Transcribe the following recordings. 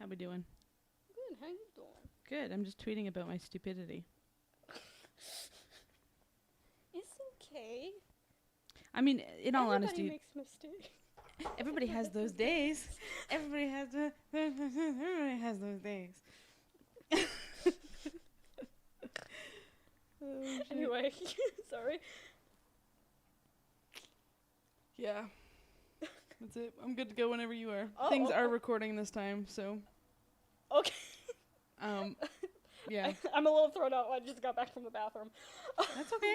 How we doing? Good, how you doing? Good. I'm just tweeting about my stupidity. It's okay. I mean, in all Everybody honesty, makes mistakes. everybody has those days. Everybody has those days. Oh, shit. Anyway, sorry. Yeah. That's it. I'm good to go whenever you are. Oh, Things are oh. recording this time, so Okay. yeah. I'm a little thrown out. I just got back from the bathroom. That's okay.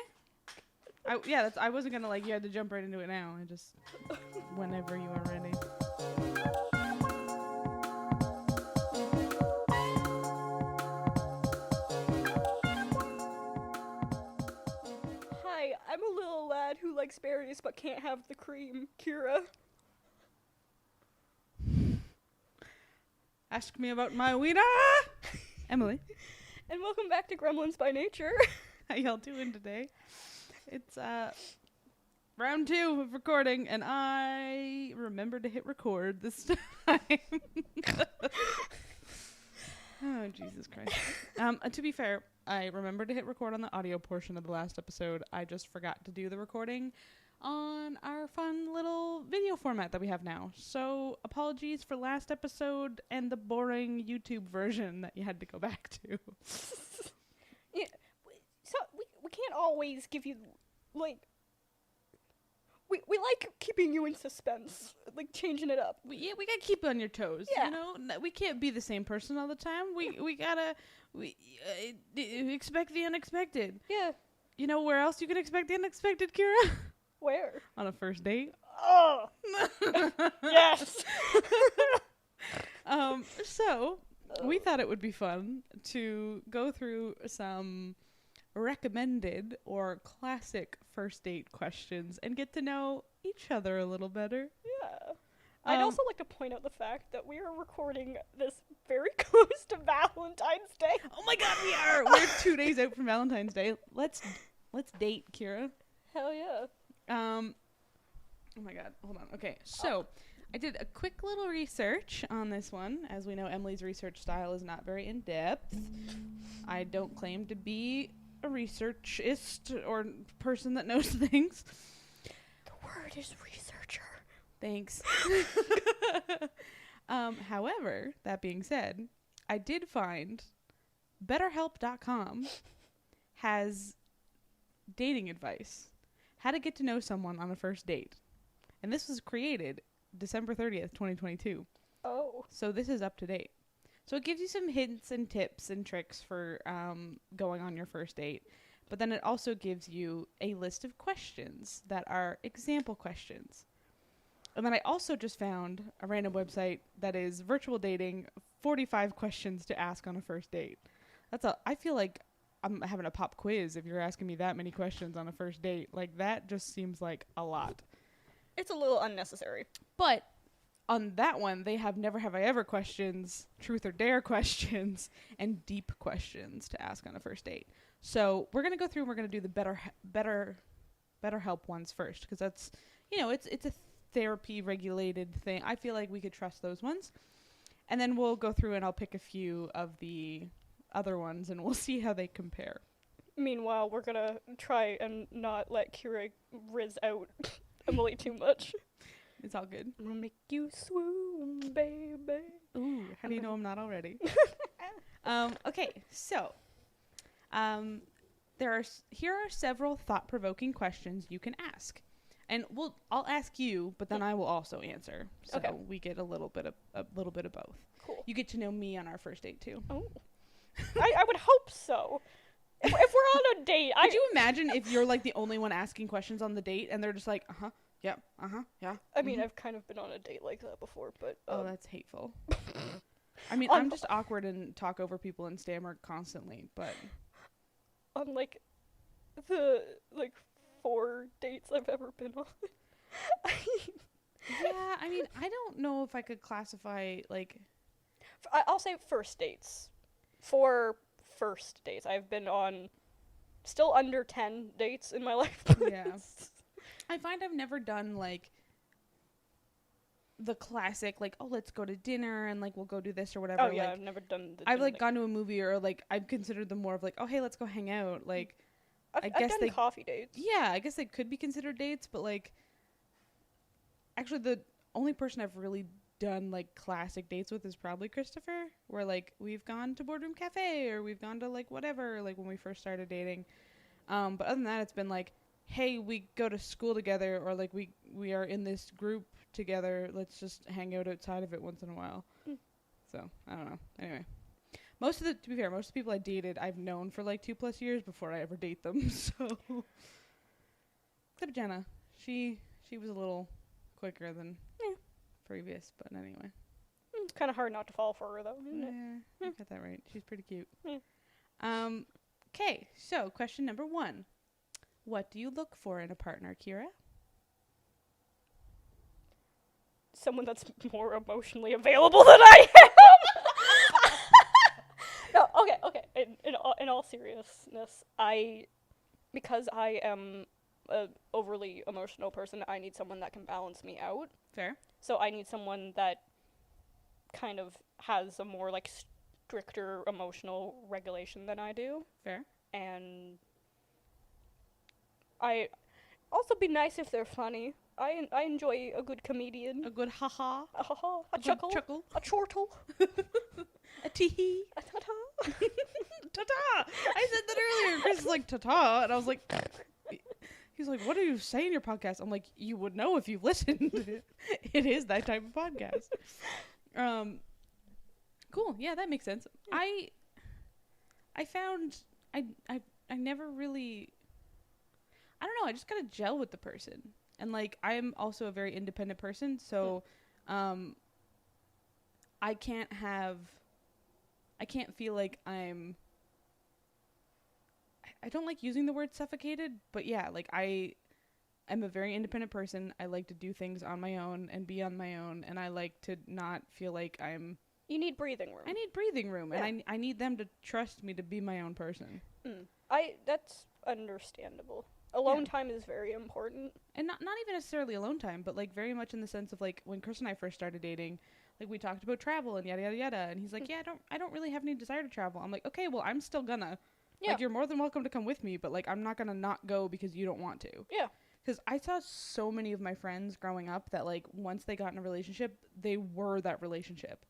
I wasn't gonna you had to jump right into it now. I just whenever you are ready. Hi, I'm a little lad who likes berries but can't have the cream. Kira. Ask me about my wiener, Emily. And welcome back to Gremlins by Nature. How y'all doing today? It's round 2 of recording, and I remembered to hit record this time. Oh, Jesus Christ. To be fair, I remembered to hit record on the audio portion of the last episode. I just forgot to do the recording on our fun little video format that we have now. So apologies for last episode and the boring YouTube version that you had to go back to. Yeah, so we can't always give you, like, we like keeping you in suspense, like changing it up. We gotta keep on your toes. Yeah. You know, we can't be the same person all the time. We gotta expect the unexpected. Yeah, You know where else you can expect the unexpected, Kira? where? On a first date. Oh, yes. So we thought it would be fun to go through some recommended or classic first date questions and get to know each other a little better. Yeah. I'd also like to point out the fact that we are recording this very close to Valentine's Day. Oh my God, we are! We're 2 days out from Valentine's Day. Let's date, Kira. Hell yeah. Oh my God, hold on. Okay, so I did a quick little research on this one. As we know, Emily's research style is not very in-depth. I don't claim to be a researchist or person that knows things. The word is researcher. Thanks. However, that being said, I did find BetterHelp.com has dating advice. How to get to know someone on a first date. And this was created December 30th, 2022. Oh. So this is up to date. So it gives you some hints and tips and tricks for going on your first date. But then it also gives you a list of questions that are example questions. And then I also just found a random website that is virtual dating, 45 questions to ask on a first date. I feel like I'm having a pop quiz if you're asking me that many questions on a first date. Like, that just seems like a lot. It's a little unnecessary. But on that one, they have never have I ever questions, truth or dare questions, and deep questions to ask on a first date. So we're going to go through and we're going to do the BetterHelp ones first, because that's, it's a therapy regulated thing. I feel like we could trust those ones. And then we'll go through and I'll pick a few of the other ones and we'll see how they compare. Meanwhile, we're gonna try and not let Kira rizz out Emily too much. It's all good. I'm gonna make you swoon, baby. Ooh, how do you know I'm not already? Okay, so here are several thought-provoking questions you can ask. And I'll ask you, but then I will also answer. So Okay. we get a little bit of both. Cool. You get to know me on our first date too. Oh. I would hope so. If we're on a date, Could you imagine if you're like the only one asking questions on the date and they're just like, yeah. I mean, I've kind of been on a date like that before, but Oh, that's hateful. I mean, On- I'm just awkward and talk over people and stammer constantly, but on like the 4 dates I've ever been on. yeah, I mean, I don't know if I could classify like I'll say first dates. 4 first dates. I've been on still under 10 dates in my life. Yeah. I find I've never done like the classic, like, oh, let's go to dinner and, like, we'll go do this or whatever. Oh yeah, like, I've never done the I've, like, thing. gone to a movie or, like, I've considered them more of, like, oh, hey, let's go hang out. Like, I've guess done they- coffee dates. yeah, I guess they could be considered dates, but, like, actually the only person I've really done, like, classic dates with is probably Christopher, where, like, we've gone to Boardroom Cafe or we've gone to, like, whatever, like, when we first started dating. But other than that, it's been, like, hey, we go to school together, or, like, we are in this group together. Let's just hang out outside of it once in a while. Mm. So, I don't know. Anyway. To be fair, most of the people I dated, I've known for, like, 2+ years before I ever date them, so. Except Jenna. She was a little quicker than previous, but anyway. It's kind of hard not to fall for her, though, isn't it? Yeah, you got that right. She's pretty cute. Yeah. Okay, so question number 1. What do you look for in a partner, Kira? Someone that's more emotionally available than I am. No, okay. In all seriousness, because I am a overly emotional person, I need someone that can balance me out. Fair. So I need someone that kind of has a more like stricter emotional regulation than I do. Fair. And I also be nice if they're funny. I enjoy a good comedian. A good haha. A ha-ha, a good chuckle, chuckle. a chortle, A tee-hee. a ta-ta. Ta-ta! I said that earlier. Chris is like, ta-ta. And I was like, he's like, what do you say in your podcast? I'm like, you would know if you listened. It is that type of podcast. Cool. Yeah, that makes sense. I found I never really, I don't know, I just gotta gel with the person. And, like, I'm also a very independent person, so I can't feel like I don't like using the word suffocated, but yeah, like, I am a very independent person. I like to do things on my own and be on my own, and I like to not feel like You need breathing room. I need breathing room, and I need them to trust me to be my own person. That's understandable. Alone time is very important. And not even necessarily alone time, but, like, very much in the sense of, like, when Chris and I first started dating, like, we talked about travel and yada yada yada, and he's like, yeah, I don't really have any desire to travel. I'm like, okay, well, I'm still gonna. Yeah. Like, you're more than welcome to come with me, but, like, I'm not gonna not go because you don't want to. Yeah. Because I saw so many of my friends growing up that, like, once they got in a relationship, they were that relationship.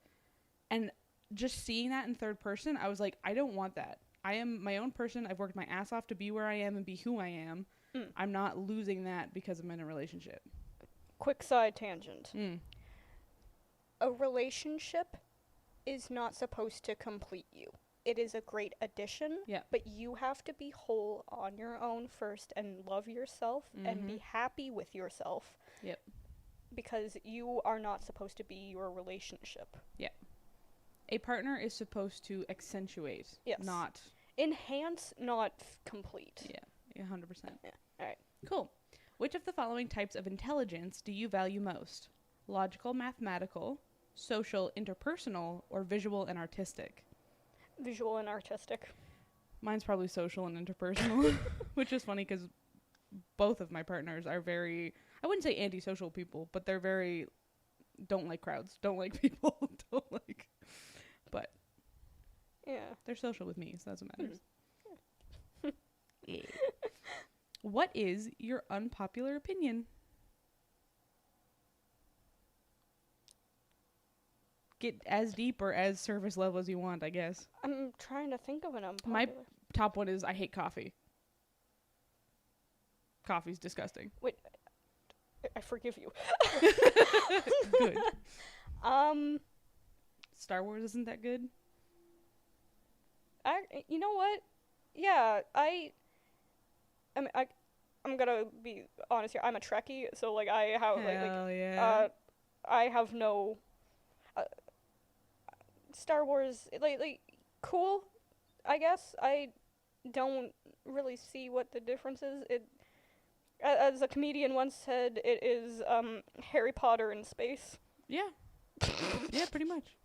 And just seeing that in third person, I was like, I don't want that. I am my own person. I've worked my ass off to be where I am and be who I am. I'm not losing that because I'm in a relationship. Quick side tangent. Mm. A relationship is not supposed to complete you. It is a great addition, but you have to be whole on your own first and love yourself and be happy with yourself. Yep. Because you are not supposed to be your relationship. Yeah. A partner is supposed to accentuate, not enhance, not complete. Yeah, 100%. Yeah. All right. Cool. Which of the following types of intelligence do you value most? Logical, mathematical, social, interpersonal, or visual and artistic? Visual and artistic. Mine's probably social and interpersonal, which is funny because both of my partners are very, I wouldn't say antisocial people, but they're very, don't like crowds, don't like people, don't like, but yeah, they're social with me, so that's what matters. Yeah. What is your unpopular opinion? Get as deep or as surface level as you want, I guess. I'm trying to think of an unpopular. My top one is I hate coffee. Coffee's disgusting. Wait, I forgive you. Good. Star Wars isn't that good? You know what? Yeah, I'm gonna be honest here. I'm a Trekkie, so like I have I have no Star Wars like cool. I guess I don't really see what the difference is. As a comedian once said, it is Harry Potter in space. Yeah. Yeah, pretty much.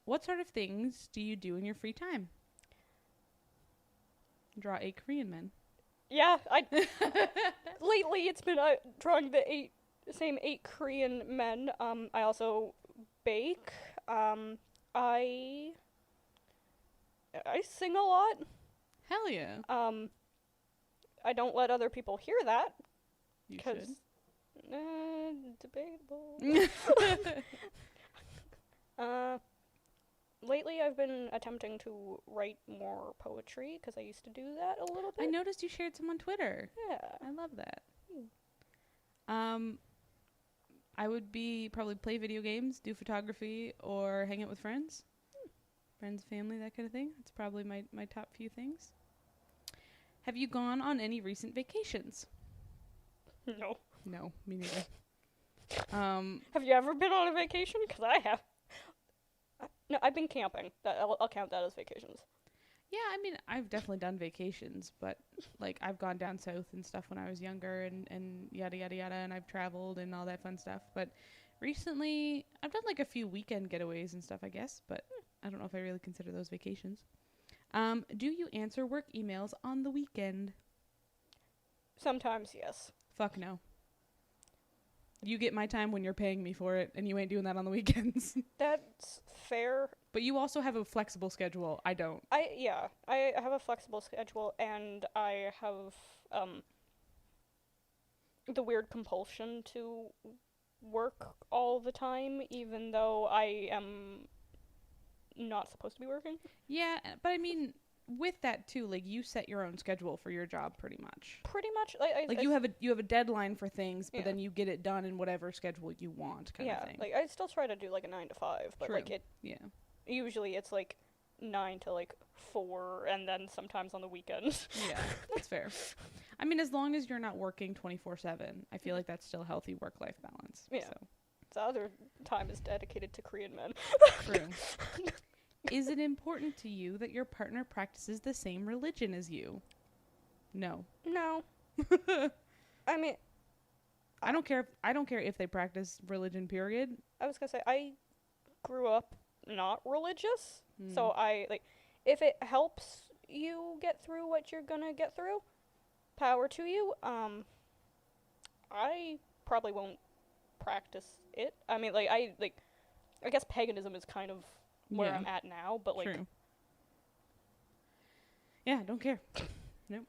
What sort of things do you do in your free time? Draw 8 Korean men. Yeah, lately it's been drawing the 8 same 8 Korean men. I also bake. I sing a lot. Hell yeah. I don't let other people hear that You because should. debatable. Lately I've been attempting to write more poetry because I used to do that a little bit. I noticed you shared some on Twitter. Yeah. I love that. I would probably play video games, do photography, or hang out with friends. Friends, family, that kind of thing. That's probably my top few things. Have you gone on any recent vacations? No. No, me neither. Have you ever been on a vacation? Because I have. No, I've been camping. I'll count that as vacations. Yeah, I mean, I've definitely done vacations, but, like, I've gone down south and stuff when I was younger and yada, yada, yada, and I've traveled and all that fun stuff. But recently, I've done, like, a few weekend getaways and stuff, I guess, but I don't know if I really consider those vacations. Do you answer work emails on the weekend? Sometimes, yes. Fuck no. You get my time when you're paying me for it, and you ain't doing that on the weekends. That's fair. But you also have a flexible schedule. I don't. I have a flexible schedule, and I have the weird compulsion to work all the time, even though I am not supposed to be working. Yeah, but I mean, with that too, like, you set your own schedule for your job pretty much. Pretty much, You have a deadline for things, but Yeah. then you get it done in whatever schedule you want, kind of thing. like I still try to do like a 9 to 5, but True. like it Yeah. usually it's like 9 to like 4, and then sometimes on the weekends. Yeah, that's fair. I mean, as long as you're not working 24/7, I feel like that's still healthy work-life balance. Yeah. So. The other time is dedicated to Korean men. True. Is it important to you that your partner practices the same religion as you? No. No. I mean, I don't care if they practice religion, period. I was gonna say, I grew up not religious, Mm. so if it helps you get through what you're gonna get through, power to you. I probably won't practice it. I mean, I guess paganism is kind of where Yeah. I'm at now, but like, True. Yeah, don't care. Nope.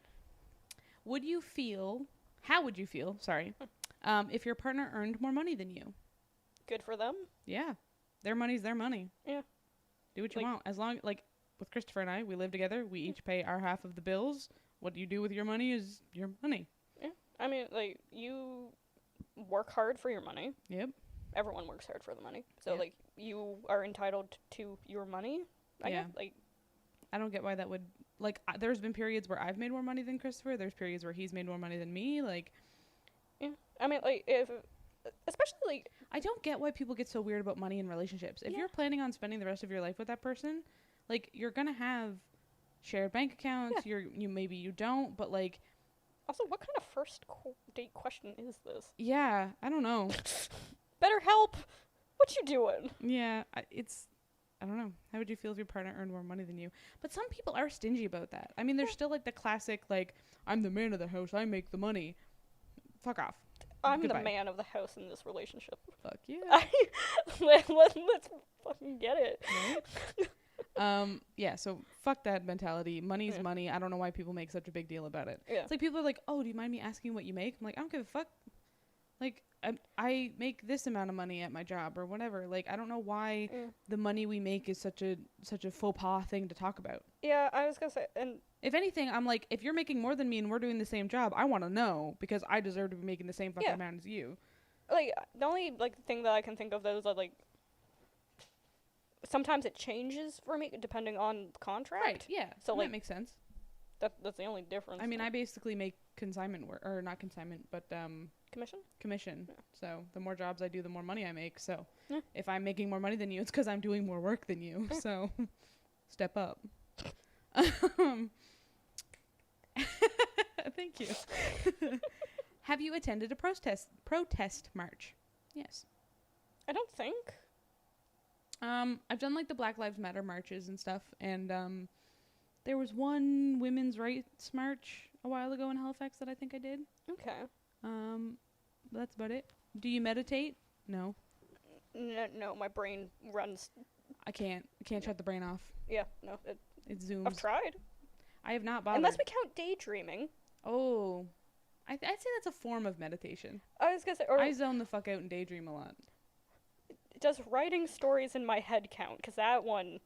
How would you feel, sorry, if your partner earned more money than you? good for them. Yeah. Their money's their money. Yeah. Do what you Like- want. As long, like, with Christopher and I, we live together. We each pay our half of the bills. What you do with your money is your money. I mean, like, you work hard for your money. Yep. Everyone works hard for the money. So, Yeah. like, you are entitled to your money. I Yeah. guess, like, I don't get why that would, like, there's been periods where I've made more money than Christopher. There's periods where he's made more money than me. Like, yeah. I mean, like, especially, like, I don't get why people get so weird about money in relationships. If Yeah. you're planning on spending the rest of your life with that person, like, you're gonna have shared bank accounts. Maybe you don't, but, like, also, what kind of first date question is this? yeah, I don't know. Better help. What you doing? Yeah, I don't know. How would you feel if your partner earned more money than you? But some people are stingy about that. I mean, there's still, like, the classic, like, I'm the man of the house, I make the money. Fuck off. I'm Goodbye. the man of the house in this relationship. Fuck yeah. Let's fucking get it. Right? Yeah, so fuck that mentality. Money's Yeah. money. I don't know why people make such a big deal about it. Yeah. It's like people are like, oh, do you mind me asking what you make? I'm like, I don't give a fuck. Like, I make this amount of money at my job or whatever. Like, I don't know why Yeah. the money we make is such a faux pas thing to talk about. Yeah, I was gonna say, and If anything, I'm like, if you're making more than me and we're doing the same job, I want to know because I deserve to be making the same fucking Yeah. amount as you. like the only like thing that I can think of those are like sometimes it changes for me depending on the contract. Right, yeah. So, So, like, that makes sense. That's the only difference. I mean, like, I basically make consignment work, or not consignment, but commission. commission. Yeah. So the more jobs I do, the more money I make. So Yeah. if I'm making more money than you, it's because I'm doing more work than you. Yeah. So step up. Thank you. Have you attended a protest march? Yes. I don't think. I've done like the Black Lives Matter marches and stuff, and there was one women's rights march a while ago in Halifax that I think I did. Okay. That's about it. Do you meditate? No. No, my brain runs. I can't shut the brain off. Yeah, no. It zooms. I've tried. I have not bothered. Unless we count daydreaming. Oh. I'd say that's a form of meditation. I was gonna say, or I zone the fuck out and daydream a lot. does writing stories in my head count? Because that one,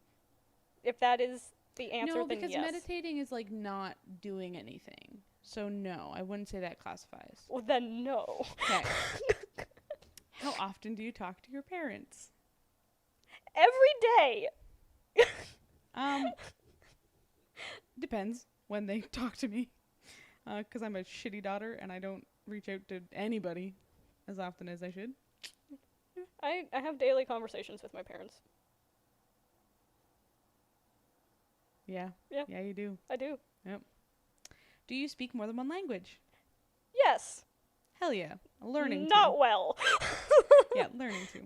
if that is the answer, No, then because yes. meditating is like not doing anything. So no, I wouldn't say that classifies. Well, then no. Okay. How often do you talk to your parents? Every day. Depends when they talk to me. 'Cause I'm a shitty daughter and I don't reach out to anybody as often as I should. I have daily conversations with my parents. Yeah. Yeah. Yeah, you do. I do. Do you speak more than one language? Yes. Hell yeah. Learning Not to. well. Yeah, learning to.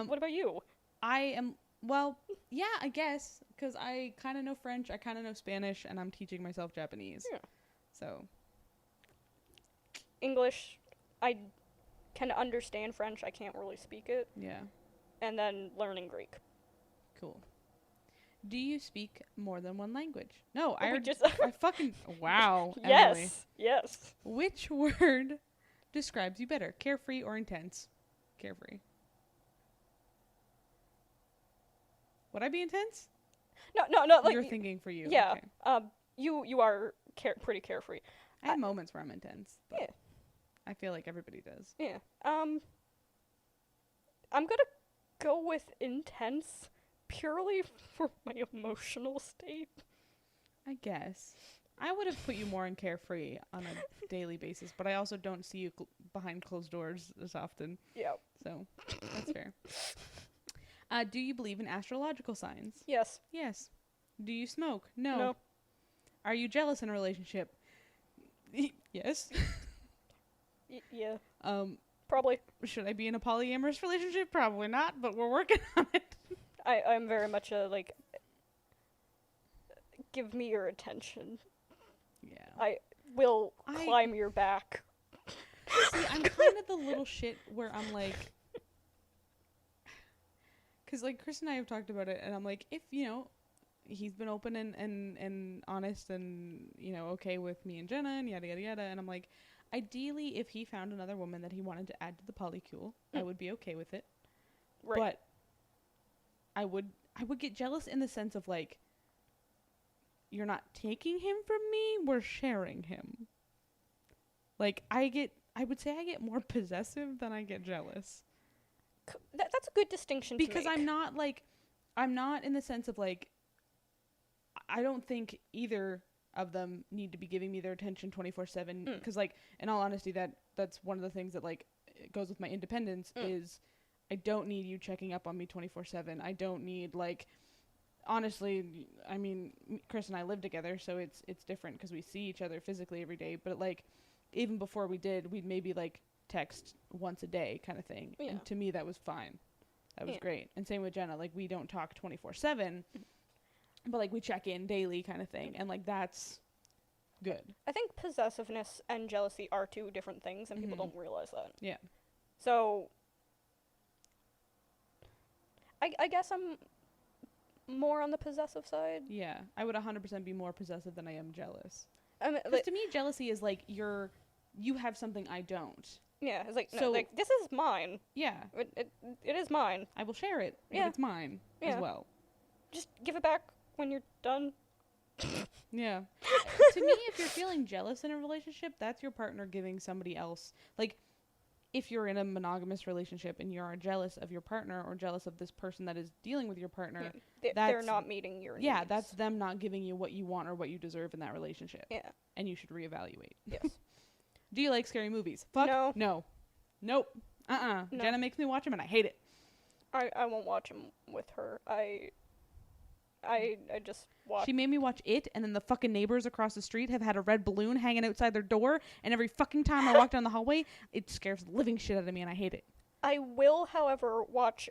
What about you? I am, well, yeah, I guess, because I kind of know French, I kind of know Spanish, and I'm teaching myself Japanese. Yeah. So. English, I can understand French. I can't really speak it. Yeah. And then learning Greek. Cool. Do you speak more than one language? No, We I already just- I fucking, wow, Emily. Yes. Yes. Which word describes you better, carefree or intense? Carefree. Would I be intense? No. Like You're thinking for you. yeah. Okay. You are pretty carefree. I have moments where I'm intense. But Yeah. I feel like everybody does. Yeah. I'm gonna go with intense purely for my emotional state. I guess. I would have put you more in carefree on a daily basis, but I also don't see you behind closed doors as often. Yeah. So that's fair. Do you believe in astrological signs? Yes. Yes. Do you smoke? No. No. Are you jealous in a relationship? Yes. Yeah. Probably. Should I be in a polyamorous relationship? Probably not, but we're working on it. I'm very much a like. Give me your attention. Yeah. I will climb your back. See, I'm kind of the little shit where I'm like, because like Chris and I have talked about it, and I'm like, if he's been open and honest and okay with me and Jenna and yada yada yada, and I'm like, ideally, if he found another woman that he wanted to add to the polycule, I would be okay with it. Right. But I would get jealous in the sense of like, you're not taking him from me, we're sharing him. Like I would say I get more possessive than I get jealous. That's a good distinction Because to make. I'm not in the sense of like, I don't think either of them need to be giving me their attention 24/7. Because like, in all honesty, that's one of the things that like it goes with my independence is I don't need you checking up on me 24/7. I don't need like, honestly, I mean, Chris and I live together, so it's different because we see each other physically every day. But like, even before we did, we'd maybe like text once a day kind of thing. Yeah. And to me, that was fine. That was great. And same with Jenna. Like, we don't talk 24/7, but like we check in daily kind of thing. And like, that's good. I think possessiveness and jealousy are two different things, and people don't realize that. Yeah. So, I guess I'm more on the possessive side. Yeah. I would 100% be more possessive than I am jealous. I mean, 'Cause to me, jealousy is like you have something I don't. yeah, it's like, So- like this is mine. Yeah. It is mine. I will share it, but Yeah. it's mine Yeah. as well. Just give it back when you're done. Yeah. To me, if you're feeling jealous in a relationship, that's your partner giving somebody else. Like, if you're in a monogamous relationship and you are jealous of your partner or jealous of this person that is dealing with your partner, They're that's- not meeting your needs. yeah, that's them not giving you what you want or what you deserve in that relationship. Yeah. And you should reevaluate. Yes. Do you like scary movies? Fuck. No. No. Nope. No. Jenna makes me watch them and I hate it. I won't watch them with her. I just watch. She made me watch it, and then the fucking neighbors across the street have had a red balloon hanging outside their door, and every fucking time I walk down the hallway, it scares the living shit out of me, and I hate it. I will, however, watch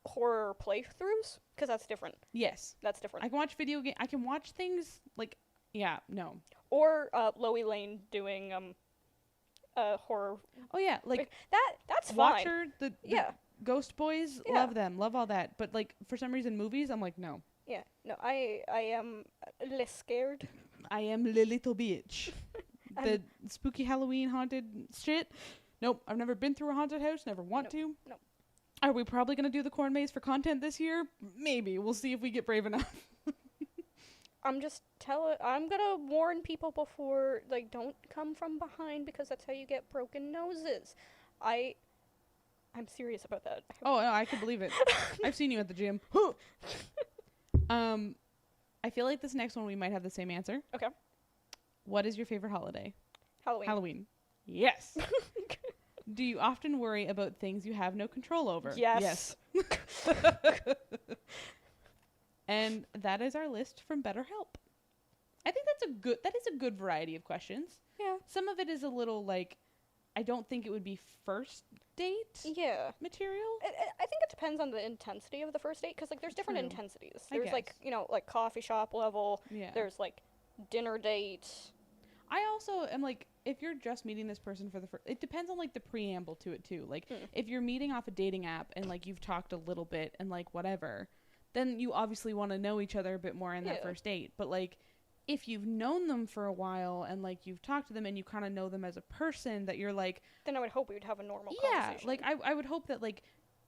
horror playthroughs because that's different. Yes. That's different. I can watch video game. I can watch things like, yeah, no. Or Loey Lane doing horror. Oh yeah, like That's fine. Watcher, the Yeah. Ghost Boys, Yeah. love them, love all that. But like for some reason, movies, I'm like, no. Yeah. No, I am less scared. I am the little bitch. The spooky Halloween haunted shit. Nope, I've never been through a haunted house. Never want to. No. Are we probably gonna do the corn maze for content this year? Maybe. We'll see if we get brave enough. I'm gonna warn people before, like, don't come from behind because that's how you get broken noses. I'm serious about that. Oh no, I can believe it. I've seen you at the gym. I feel like this next one we might have the same answer. Okay. What is your favorite holiday? Halloween. Halloween. Yes. Do you often worry about things you have no control over? Yes. And that is our list from BetterHelp. I think that is a good variety of questions. Yeah. Some of it is a little like, I don't think it would be first date Yeah. material. I think it depends on the intensity of the first date, because, like, there's different True. intensities. I There's, like, guess. you know, like, coffee shop level. Yeah. There's, like, dinner date. I also am like, if you're just meeting this person for the first, it depends on like the preamble to it too. Like if you're meeting off a dating app and like you've talked a little bit and like whatever, then you obviously want to know each other a bit more in that Yeah. first date. But like if you've known them for a while and like you've talked to them and you kind of know them as a person, that you're like, Then I would hope we would have a normal yeah, conversation. like I would hope that like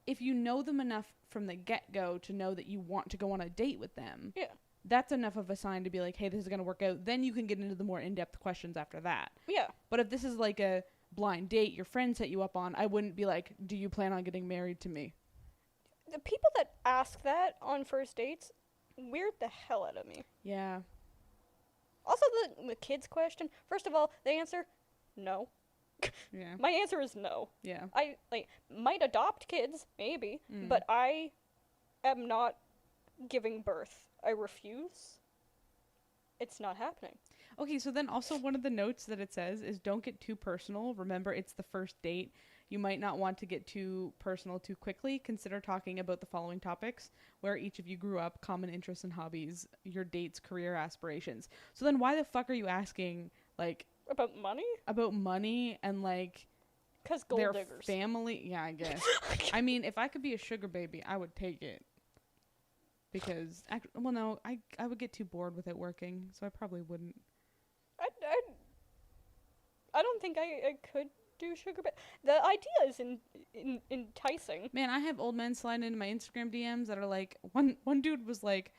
if you know them enough from the get-go to know that you want to go on a date with them, Yeah. that's enough of a sign to be like, hey, this is going to work out. Then you can get into the more in-depth questions after that. Yeah. But if this is like a blind date your friend set you up on, I wouldn't be like, do you plan on getting married to me? The people that ask that on first dates weird the hell out of me. Yeah. Also, the kids question. First of all, the answer, no. Yeah. My answer is no. Yeah. I might adopt kids, maybe, Mm. but I am not giving birth. I refuse. It's not happening. Okay, so then also one of the notes that it says is don't get too personal. Remember, it's the first date. You might not want to get too personal too quickly. Consider talking about the following topics: where each of you grew up, common interests and hobbies, your date's career aspirations. So then why the fuck are you asking like About money? about money and like 'Cause gold their diggers. family? Yeah, I guess. I mean, if I could be a sugar baby, I would take it. Because, well, no, I would get too bored with it working, so I probably wouldn't. I don't think I could do sugar, but the idea is enticing. Man, I have old men sliding into my Instagram DMs that are like, one dude was like,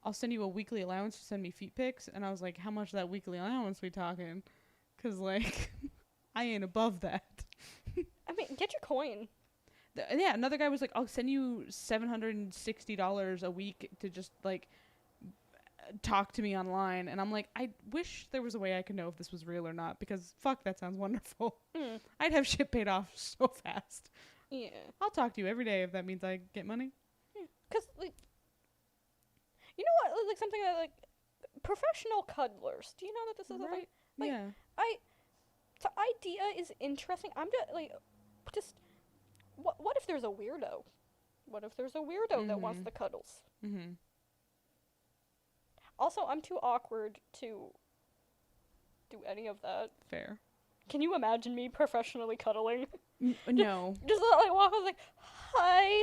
I'll send you a weekly allowance to send me feet pics. And I was like, how much of that weekly allowance we talking? Because, like, I ain't above that. I mean, get your coin. Yeah, another guy was like, I'll send you $760 a week to just, like, talk to me online. And I'm like, I wish there was a way I could know if this was real or not, because fuck, that sounds wonderful. Mm. I'd have shit paid off so fast. Yeah. I'll talk to you every day if that means I get money. Because, like, you know what? Like, something like professional cuddlers. Do you know that this is a thing? Like, yeah. The idea is interesting. I'm just what if there's a weirdo? What if there's a weirdo that wants Mhm. the cuddles? Mm-hmm. Also, I'm too awkward to do any of that. Fair. Can you imagine me professionally cuddling? No. Just like walk, I was like, hi,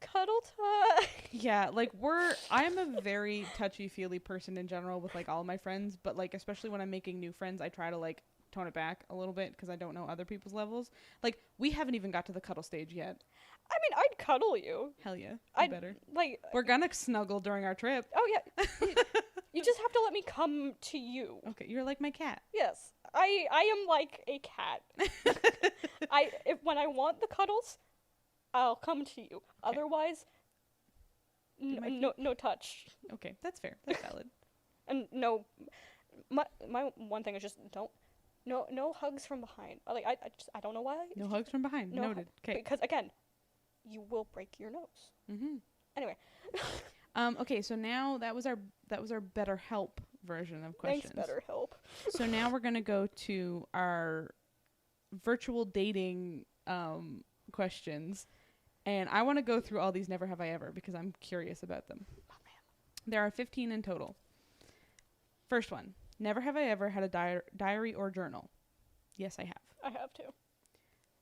cuddle time. Yeah, like I'm a very touchy-feely person in general with like all my friends, but like especially when I'm making new friends, I try to like tone it back a little bit because I don't know other people's levels. Like we haven't even got to the cuddle stage yet. I mean, I'd cuddle you. Hell yeah, you I'd better. like. We're gonna snuggle during our trip. Oh yeah. You just have to let me come to you. Okay, you're like my cat. Yes, I am like a cat. When I want the cuddles, I'll come to you. Otherwise, no touch, Okay, that's fair. That's valid. and no. My one thing is just no hugs from behind. I don't know why. No hugs from behind. No Noted. Okay. Because again, you will break your nose. Mm-hmm. Anyway. Okay, so now that was our BetterHelp version of questions. Thanks, BetterHelp. So now we're gonna go to our virtual dating questions, and I want to go through all these never have I ever because I'm curious about them. Oh man. There are 15 in total. First one: Never have I ever had a diary or journal. Yes, I have. I have to.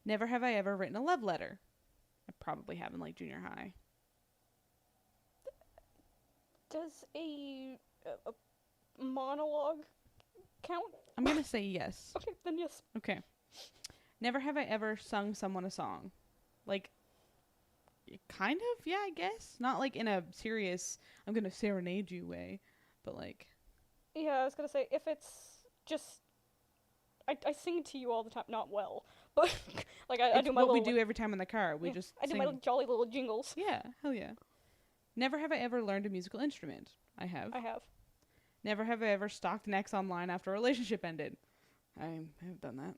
Never have I ever written a love letter. I probably have in like junior high. Does a monologue count? I'm going to say yes. Okay, then yes. Okay. Never have I ever sung someone a song. Like, kind of, yeah, I guess. Not like in a serious, I'm going to serenade you way, but like. Yeah, I was gonna say, if it's just, I sing to you all the time, not well, but like I do my what little. we do every time in the car. We just I do sing. my jolly little jingles. Yeah, hell yeah. Never have I ever learned a musical instrument. I have. I have. Never have I ever stalked an ex online after a relationship ended. I have done that.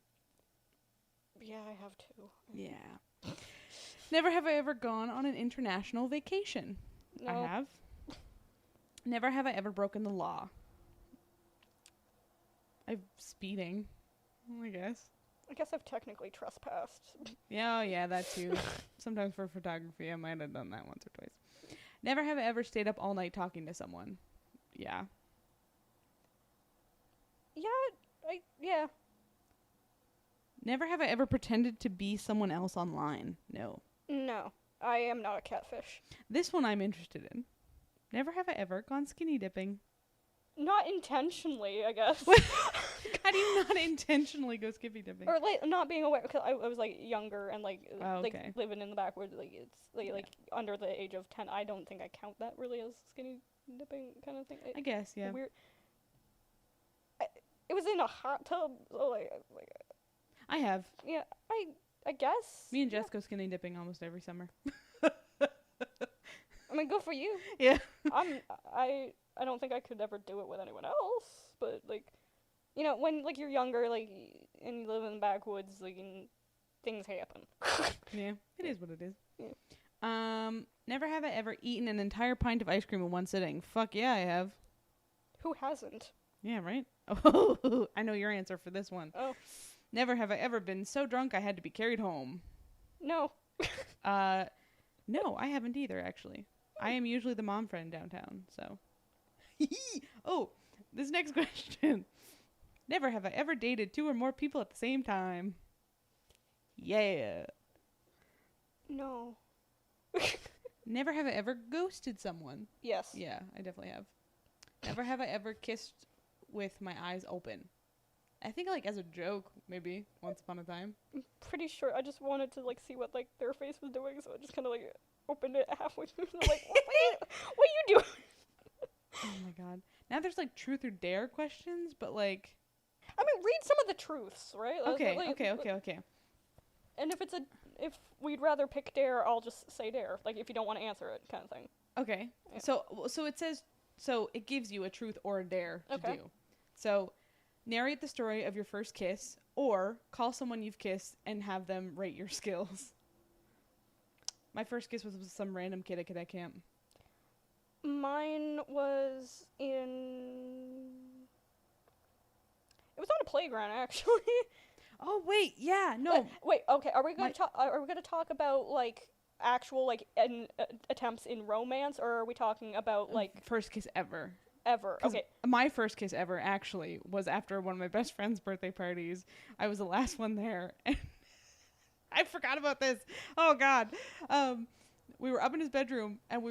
Yeah, I have too. Yeah. Never have I ever gone on an international vacation. No. I have. Never have I ever broken the law. I'm speeding, I guess. I guess I've technically trespassed. Yeah, oh yeah, that too. Sometimes for photography, I might have done that once or twice. Never have I ever stayed up all night talking to someone. Yeah. Yeah. Never have I ever pretended to be someone else online. No. No, I am not a catfish. This one I'm interested in. Never have I ever gone skinny dipping. Not intentionally, I guess. How do you not intentionally go skinny dipping? Or like not being aware, because I was like younger and like Oh, like okay. living in the backwoods. Like it's like under the age of 10. I don't think I count that really as skinny dipping kind of thing. I guess, yeah. Weird. It was in a hot tub, so like I have. yeah. I guess. Me and Jess go skinny dipping almost every summer. I mean, good for you. Yeah. I don't think I could ever do it with anyone else, but like, you know, when like you're younger, like, and you live in the backwoods, like, and things happen. Yeah, it is what it is. Yeah. Never have I ever eaten an entire pint of ice cream in one sitting. Fuck yeah, I have. Who hasn't? Yeah, right? Oh, I know your answer for this one. Oh, Never have I ever been so drunk I had to be carried home. no. No, I haven't either, actually. I am usually the mom friend downtown, so. Oh, this next question. Never have I ever dated 2 or more people at the same time. Yeah. No. Never have I ever ghosted someone. Yes. Yeah, I definitely have. Never have I ever kissed with my eyes open. I think like as a joke, maybe, once upon a time. I'm pretty sure I just wanted to like see what like their face was doing, so I just kind of like opened it halfway through. Like, what are you doing? Oh my god. Now there's like truth or dare questions, but like. I mean, read some of the truths, right? Okay. And if we'd rather pick dare, I'll just say dare. Like if you don't want to answer it, kind of thing. Okay. Yeah. So it says, so it gives you a truth or a dare to Okay. do. So narrate the story of your first kiss, or call someone you've kissed and have them rate your skills. My first kiss was with some random kid at cadet camp. Mine was in. It was on a playground, actually. Oh wait, yeah, no. Wait. Okay. Are we gonna talk? Are we gonna talk about like actual like attempts in romance, or are we talking about like First kiss ever. ever? 'Cause Okay. my first kiss ever actually was after one of my best friend's birthday parties. I was the last one there, and I forgot about this. Oh god. We were up in his bedroom, and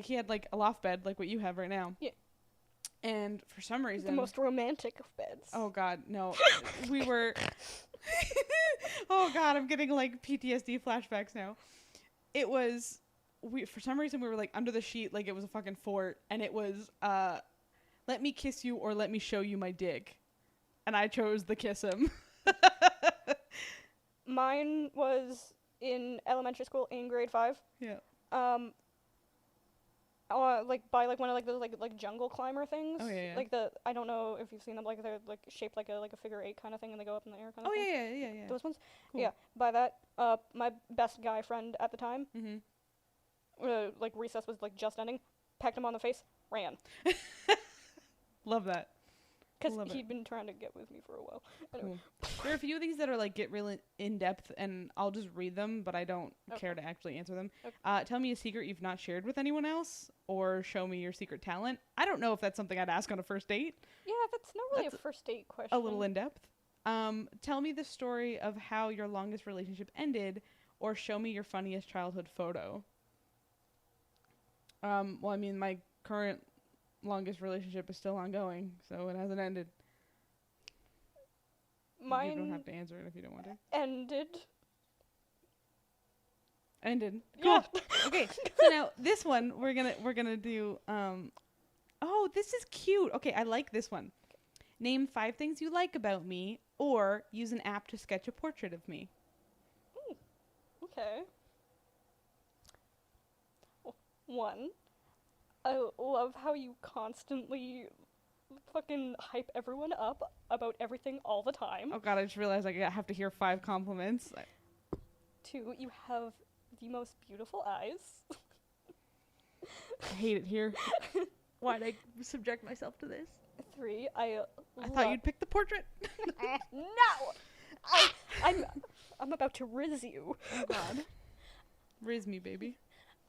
he had like a loft bed like what you have right now. Yeah. And for some reason, The most romantic of beds. oh god, no. We were oh god, I'm getting like PTSD flashbacks now. It was for some reason we were like under the sheet like it was a fucking fort, and it was let me kiss you or let me show you my dick. And I chose the kiss him. Mine was in elementary school in grade 5. Yeah. Like by like one of like those like jungle climber things. Oh, yeah. Like I don't know if you've seen them, like they're like shaped like a figure 8 kind of thing, and they go up in the air kind of Oh thing. yeah. Those ones. Cool. Yeah. By that, my best guy friend at the time, like recess was like just ending, pecked him on the face, ran. Love that. Because Love it. he'd been trying to get with me for a while. Anyway. Cool. There are a few of these that are like get really in depth, and I'll just read them, but I don't care to actually answer them. Okay. Tell me a secret you've not shared with anyone else, or show me your secret talent. I don't know if that's something I'd ask on a first date. Yeah, that's not really That's a first date question. A little in depth. Tell me the story of how your longest relationship ended, or show me your funniest childhood photo. Well, I mean, my current longest relationship is still ongoing, so it hasn't ended. You don't Mine have to answer it if you don't want to. ended. Ended. Yeah. Cool. Okay. So now this one we're gonna do. Oh, this is cute. Okay, I like this one. Name 5 things you like about me, or use an app to sketch a portrait of me. Okay. 1. I love how you constantly fucking hype everyone up about everything all the time. Oh God, I just realized I have to hear 5 compliments. 2. You have the most beautiful eyes. I hate it here. Why'd I subject myself to this? 3. I thought you'd pick the portrait. No! I'm about to riz you. Oh God. Riz me, baby.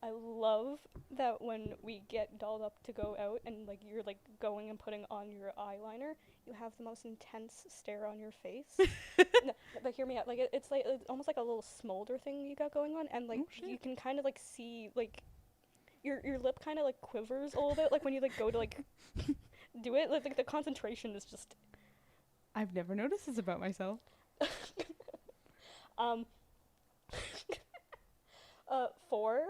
I love that when we get dolled up to go out and like you're like going and putting on your eyeliner, you have the most intense stare on your face. No, but hear me out. Like it's like it's almost like a little smolder thing you got going on, and like Oh, shit. you can kind of like see like your lip kind of like quivers a little bit, like when you like go to like do it. Like the concentration is just. I've never noticed this about myself. 4.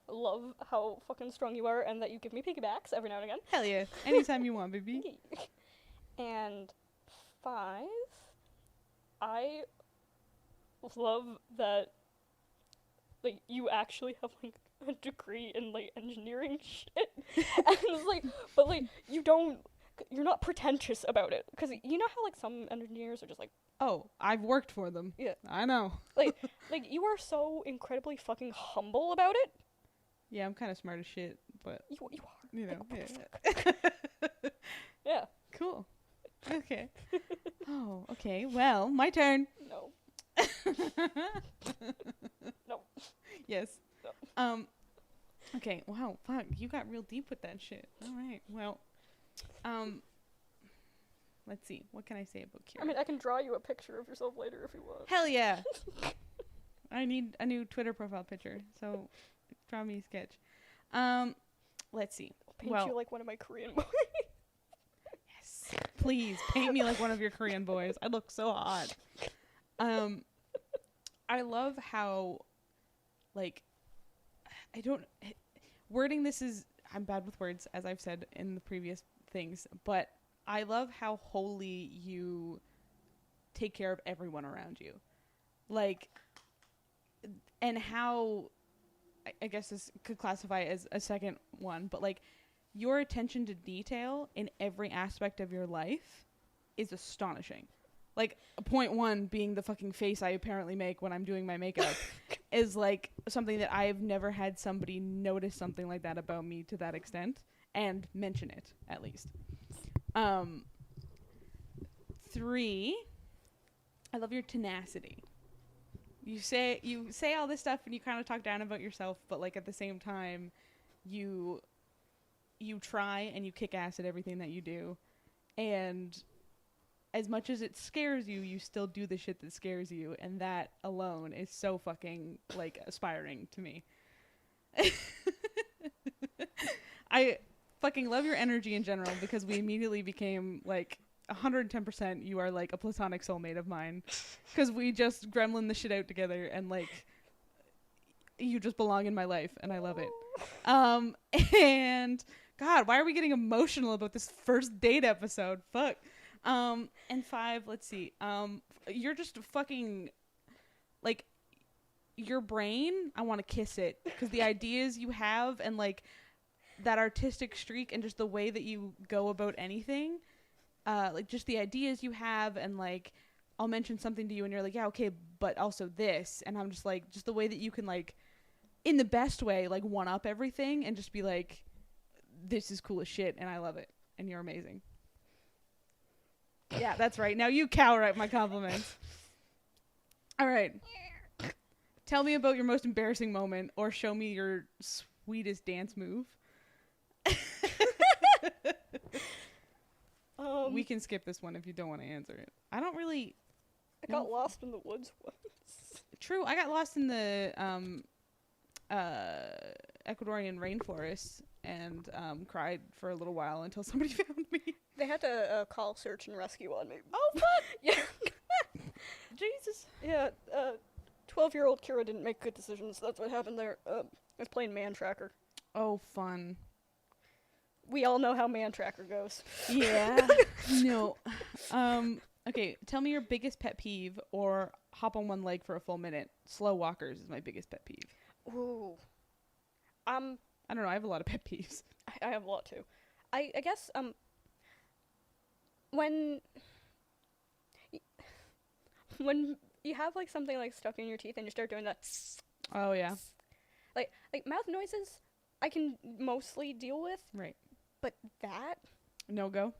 Love how fucking strong you are and that you give me piggybacks every now and again. Hell yeah. Anytime you want, baby. And 5, I love that like you actually have like a degree in like engineering shit. And it's like, but like you're not pretentious about it, because you know how like some engineers are just like, Oh, I've worked for them. Yeah. I know. like you are so incredibly fucking humble about it. Yeah, I'm kind of smart as shit, but You are. you know. Like, Yeah. Yeah. Cool. Okay. Oh, okay. Well, my turn. No. No. Yes. No. Okay. Wow. Fuck. You got real deep with that shit. All right. Well. Let's see. What can I say about Kira? I mean, I can draw you a picture of yourself later if you want. Hell yeah. I need a new Twitter profile picture. So, draw me a sketch. Let's see. I'll paint Well, you like one of my Korean boys. yes. Please paint me like one of your Korean boys. I look so hot. I love how, like, wording this is, I'm bad with words, as I've said in the previous things, but I love how wholly you take care of everyone around you. Like, and how, I guess this could classify as a second one, but like, your attention to detail in every aspect of your life is astonishing. Like, point 1 being the fucking face I apparently make when I'm doing my makeup is like something that I've never had somebody notice something like that about me to that extent and mention it, at least. 3, I love your tenacity. You say all this stuff and you kind of talk down about yourself, but like at the same time, you try and you kick ass at everything that you do, and as much as it scares you, you still do the shit that scares you, and that alone is so fucking like aspiring to me. I fucking love your energy in general, because we immediately became like 110%. You are like a platonic soulmate of mine, because we just gremlin the shit out together, and like you just belong in my life, and I love it. And God, why are we getting emotional about this first date episode? Fuck. And 5, let's see. You're just fucking like, your brain, I want to kiss it, because the ideas you have and like that artistic streak and just the way that you go about anything, like just the ideas you have, and like I'll mention something to you and you're like, yeah, okay, but also this, and I'm just like, just the way that you can like, in the best way, like one up everything and just be like, this is cool as shit and I love it and you're amazing. Yeah, that's right. Now you cower at my compliments. All right. Tell me about your most embarrassing moment, or show me your sweetest dance move. We can skip this one if you don't want to answer it. I don't really. I got lost in the woods once. True, I got lost in the Ecuadorian rainforest and cried for a little while until somebody found me. They had to call search and rescue on me. Oh fuck! Yeah. Jesus. Yeah, 12-year-old Kira didn't make good decisions. That's what happened there. I was playing Man Tracker. Oh, fun. We all know how Man Tracker goes. Yeah. No. Okay, tell me your biggest pet peeve, or hop on one leg for a full minute. Slow walkers is my biggest pet peeve. Ooh. I don't know, I have a lot of pet peeves. I have a lot too. I guess, when you have, like, something, like, stuck in your teeth and you start doing that, Oh, yeah. like mouth noises, I can mostly deal with, Right. but that, No go?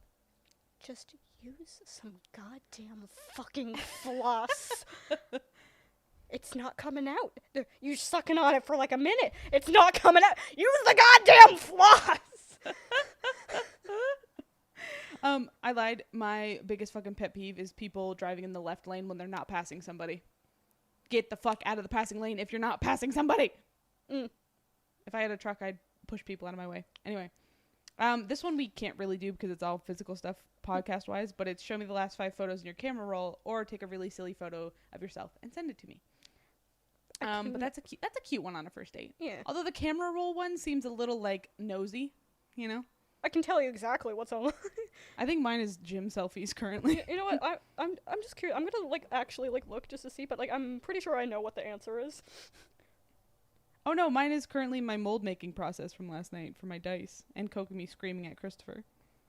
just use some goddamn fucking floss. It's not coming out. You're sucking on it for like a minute. It's not coming out. Use the goddamn floss. I lied. My biggest fucking pet peeve is people driving in the left lane when they're not passing somebody. Get the fuck out of the passing lane if you're not passing somebody. If I had a truck, I'd push people out of my way. Anyway. This one we can't really do because it's all physical stuff podcast-wise, but it's show me the last 5 photos in your camera roll, or take a really silly photo of yourself and send it to me. But that's a cute one on a first date. Yeah. Although the camera roll one seems a little, like, nosy, you know? I can tell you exactly what's on. I think mine is gym selfies currently. You know what? I'm just curious. I'm gonna like actually like look just to see, but like I'm pretty sure I know what the answer is. Oh no, mine is currently my mold making process from last night for my dice, and Kokomi screaming at Christopher.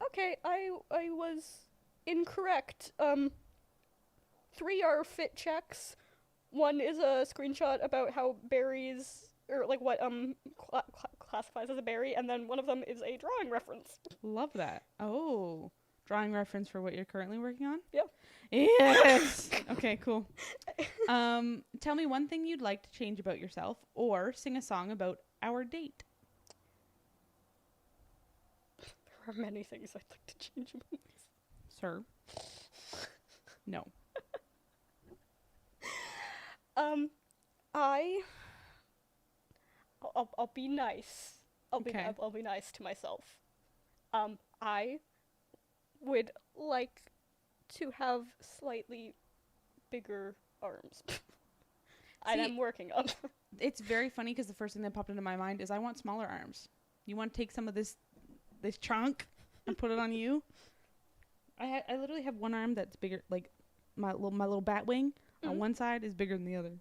Okay, I was incorrect. 3 are fit checks. 1 is a screenshot about how berries, or like what classifies as a berry, and then one of them is a drawing reference. Love that. Oh, drawing reference for what you're currently working on? Yep. Yes. Okay, cool. Tell me one thing you'd like to change about yourself, or sing a song about our date. There are many things I'd like to change about myself. Sir. No. I'll be nice. I'll be nice to myself. I would like to have slightly bigger arms. And I'm working on. It's very funny because the first thing that popped into my mind is I want smaller arms. You want to take some of this chunk and put it on you? I literally have one arm that's bigger, like my little bat wing on one side is bigger than the other.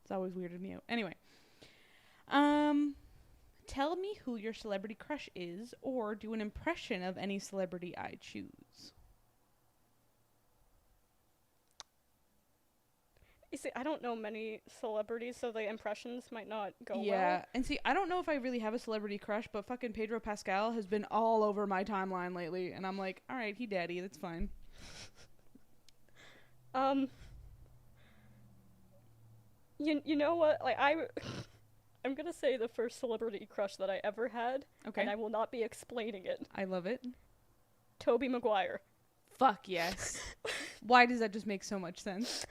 It's always weirded me out. Anyway, tell me who your celebrity crush is, or do an impression of any celebrity I choose. You see, I don't know many celebrities, so the impressions might not go well. Yeah, and see, I don't know if I really have a celebrity crush, but fucking Pedro Pascal has been all over my timeline lately, and I'm like, all right, he daddy, that's fine. You know what? Like I'm gonna say the first celebrity crush that I ever had. Okay. And I will not be explaining it. I love it. Tobey Maguire. Fuck yes. Why does that just make so much sense?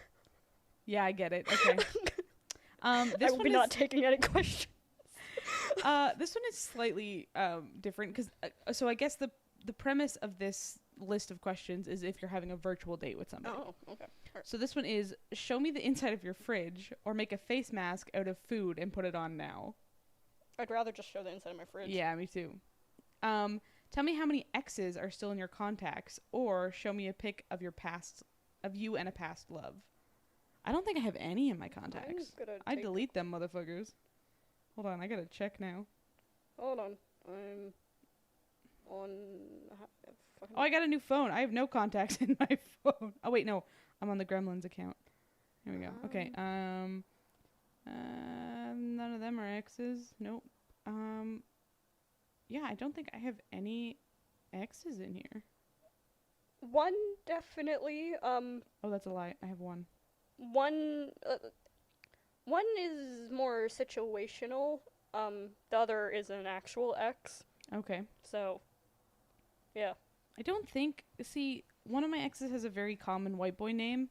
Yeah, I get it. Okay. This I will be not taking any questions. This one is slightly different because so I guess the premise of this list of questions is if you're having a virtual date with somebody. Oh, okay. Right. So this one is show me the inside of your fridge, or make a face mask out of food and put it on now. I'd rather just show the inside of my fridge. Yeah, me too. Tell me how many exes are still in your contacts, or show me a pic of you and a past love. I don't think I have any in my contacts. I delete them, motherfuckers. Hold on, I gotta check now. Hold on. I'm on... Oh, I got a new phone. I have no contacts in my phone. Oh, wait, no. I'm on the Gremlins account. Here we go. Okay, none of them are exes. Nope. Yeah, I don't think I have any exes in here. One definitely. Oh, that's a lie. I have one. One. One is more situational. The other is an actual ex. Okay. So, yeah. I don't think. See, one of my exes has a very common white boy name.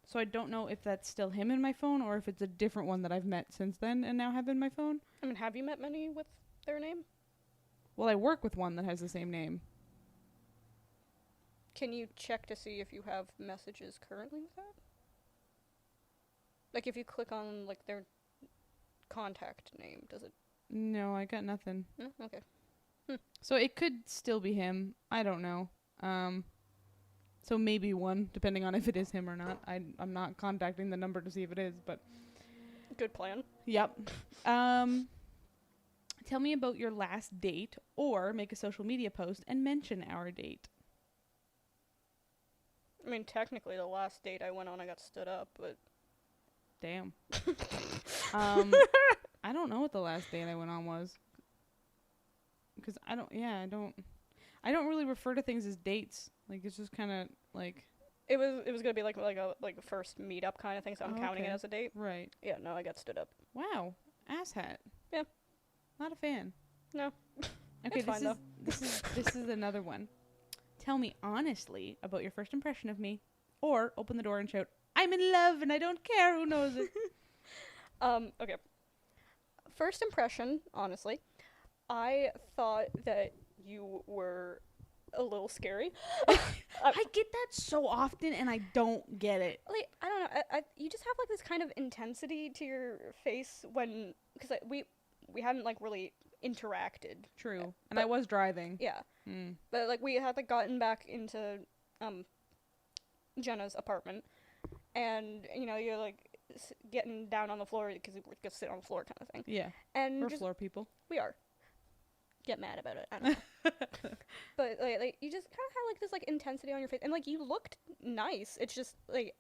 So I don't know if that's still him in my phone or if it's a different one that I've met since then and now have in my phone. I mean, have you met many with their name? Well, I work with one that has the same name. Can you check to see if you have messages currently with that? Like, if you click on, like, their contact name, does it... No, I got nothing. No? Okay. So it could still be him. I don't know. So maybe one, depending on if it is him or not. I'm not contacting the number to see if it is, but Good plan. yep. Tell me about your last date, or make a social media post and mention our date. I mean, technically, the last date I went on, I got stood up, but... Damn. I don't know what the last date I went on was. Because I don't I don't really refer to things as dates. Like, it's just kind of like... It was gonna be like a first meetup kind of thing, so I'm counting it okay. as a date. Right. Yeah, no, I got stood up. Wow. Asshat. Yeah. Not a fan. No. Okay, It's fine, this is another one. Tell me honestly about your first impression of me, or open the door and shout, "I'm in love and I don't care who knows it." Okay. First impression, honestly, I thought that you were a little scary. I get that so often and I don't get it. Like, I don't know. You just have like this kind of intensity to your face when, because we hadn't like really interacted. True. And but- I was driving. Yeah, Mm. but like we had like gotten back into Jenna's apartment, and you know you're like getting down on the floor because we're gonna sit on the floor kind of thing. Yeah. And We're just, floor people. we are. Get mad about it. I don't know. But like you just kind of had like this like intensity on your face, and like you looked nice. It's just like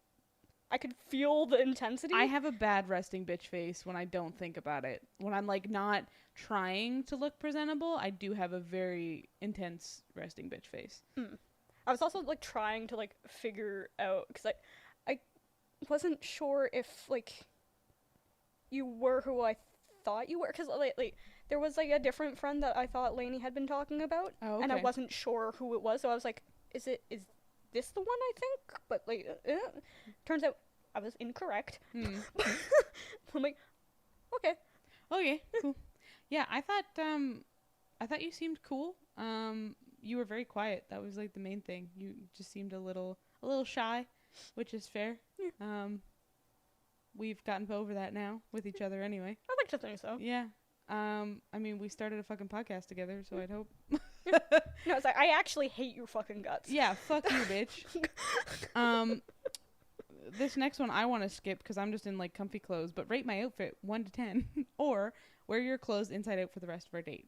I could feel the intensity. I have a bad resting bitch face when I don't think about it. When I'm like not trying to look presentable, I do have a very intense resting bitch face. I was also like trying to like figure out because I wasn't sure if like you were who I thought you were, because like there was like a different friend that I thought Lainey had been talking about, Oh, okay. and I wasn't sure who it was, so I was like, is this the one I think? But like, turns out I was incorrect. Hmm. I'm like, okay. Okay, cool. Yeah, I thought you seemed cool. You were very quiet. That was like the main thing. You just seemed a little shy, which is fair. Yeah. We've gotten over that now with each other anyway. I like to think so. Yeah. I mean, we started a fucking podcast together, so I'd hope. No, it's like I actually hate your fucking guts. Yeah, fuck you, bitch. This next one I want to skip because I'm just in like comfy clothes, but rate my outfit 1 to 10 or wear your clothes inside out for the rest of our date.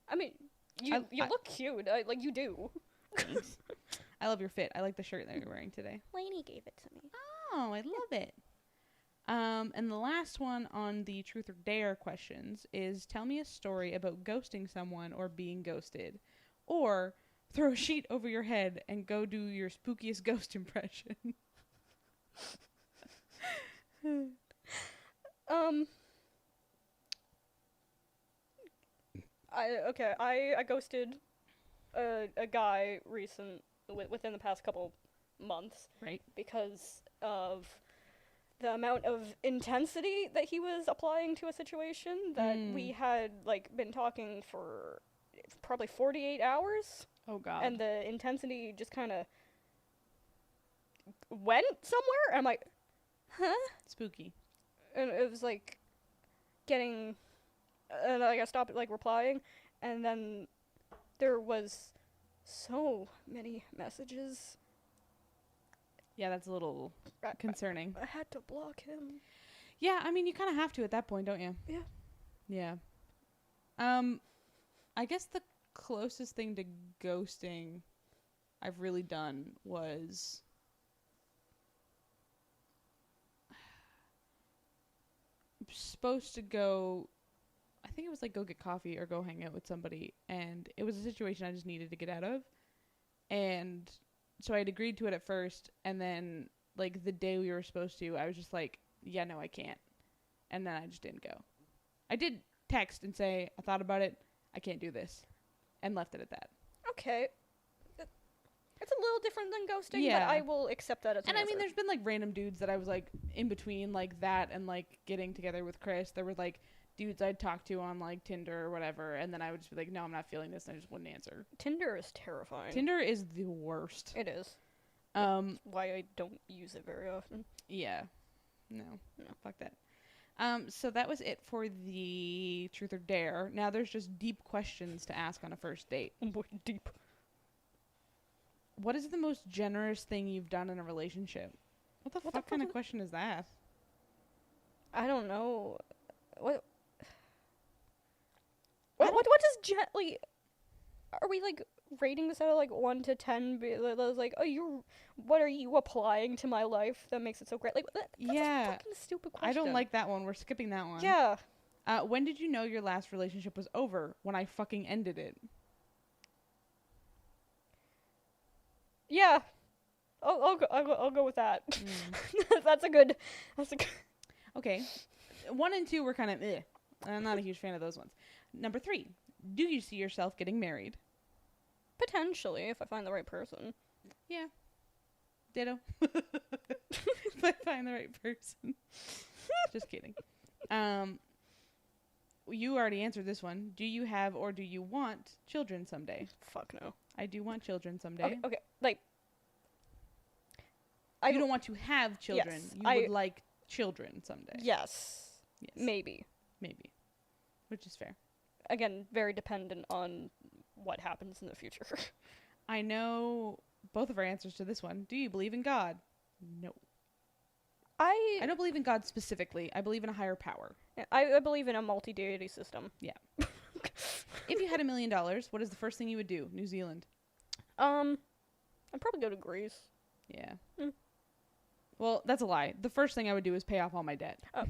I mean, you I- look cute. Like you do. Thanks. I love your fit. I like the shirt that you're wearing today. Lainey gave it to me. Oh, I love it. And the last one on the truth or dare questions is tell me a story about ghosting someone or being ghosted. Or throw a sheet over your head and go do your spookiest ghost impression. I ghosted a guy within the past couple months Right. because of the amount of intensity that he was applying to a situation that we had like been talking for probably 48 hours, Oh, God. and the intensity just kind of went somewhere, and I'm like, huh? Spooky. And it was like getting, and like I stopped like replying, and then there was so many messages. Yeah, that's a little I- concerning. I had to block him. Yeah, I mean, you kind of have to at that point, don't you? Yeah. Yeah. I guess the closest thing to ghosting I've really done was supposed to go. I think it was like go get coffee or go hang out with somebody, and it was a situation I just needed to get out of. And so I had agreed to it at first, and then like the day we were supposed to, I was just like, yeah, no, I can't. And then I just didn't go. I did text and say, I thought about it, I can't do this, and left it at that. Okay. It's a little different than ghosting, Yeah. but I will accept that as an And I mean, answer. there's been like random dudes that I was like in between like that and like getting together with Chris. There were like dudes I'd talk to on like Tinder or whatever, and then I would just be like, no, I'm not feeling this, and I just wouldn't answer. Tinder is terrifying. Tinder is the worst. It is. Why I don't use it very often. Yeah. No. Fuck that. So that was it for the truth or dare. Now there's just deep questions to ask on a first date. Oh boy, deep. What is the most generous thing you've done in a relationship? What the fuck kind of question is that? I don't know. What does gently? Are we like rating this out of like 1 to 10? Like, what are you applying to my life that makes it so great? Like, that's Yeah. a fucking stupid question. I don't like that one. We're skipping that one. Yeah. When did you know your last relationship was over? When I fucking ended it. Yeah. I'll go with that. Mm. That's a good. Okay. 1 and 2 were kind of eh. I'm not a huge fan of those ones. Number 3. Do you see yourself getting married? Potentially, if I find the right person. Yeah. Ditto. If I find the right person. Just kidding. You already answered this one. Do you have or do you want children someday? Fuck no. I do want children someday. Okay. Like. You don't want to have children. Yes, You would like children someday. Yes. Yes. Maybe. Maybe. Which is fair. Again, very dependent on what happens in the future. I know both of our answers to this one. Do you believe in God? No. I don't believe in God specifically. I believe in a higher power. I believe in a multi-deity system. Yeah. If you had $1 million, what is the first thing you would do? New Zealand. I'd probably go to Greece. Yeah. Mm. Well, that's a lie. The first thing I would do is pay off all my debt. Oh,